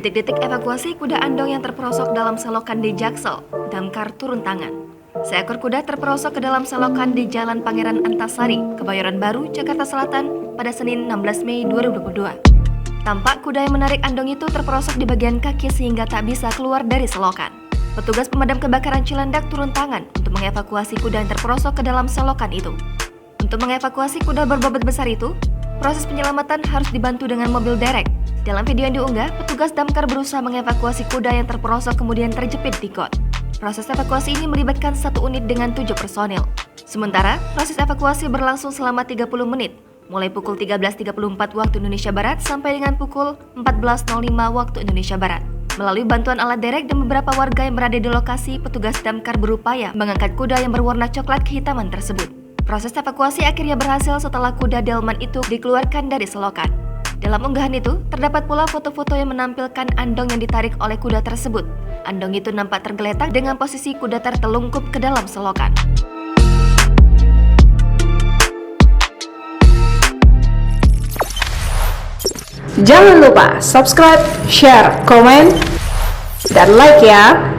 Detik-detik evakuasi kuda andong yang terperosok dalam selokan di Jaksel, Damkar turun tangan. Seekor kuda terperosok ke dalam selokan di Jalan Pangeran Antasari, Kebayoran Baru, Jakarta Selatan pada Senin 16 Mei 2022. Tampak kuda yang menarik andong itu terperosok di bagian kaki sehingga tak bisa keluar dari selokan. Petugas pemadam kebakaran Cilandak turun tangan untuk mengevakuasi kuda yang terperosok ke dalam selokan itu. Untuk mengevakuasi kuda berbobot besar itu, proses penyelamatan harus dibantu dengan mobil derek. Dalam video yang diunggah, petugas damkar berusaha mengevakuasi kuda yang terperosok kemudian terjepit di got. Proses evakuasi ini melibatkan satu unit dengan 7 personil. Sementara, proses evakuasi berlangsung selama 30 menit, mulai pukul 13.34 waktu Indonesia Barat sampai dengan pukul 14.05 waktu Indonesia Barat. Melalui bantuan alat derek dan beberapa warga yang berada di lokasi, petugas damkar berupaya mengangkat kuda yang berwarna coklat kehitaman tersebut. Proses evakuasi akhirnya berhasil setelah kuda delman itu dikeluarkan dari selokan. Dalam unggahan itu, terdapat pula foto-foto yang menampilkan andong yang ditarik oleh kuda tersebut. Andong itu nampak tergeletak dengan posisi kuda tertelungkup ke dalam selokan. Jangan lupa subscribe, share, komen, dan like ya!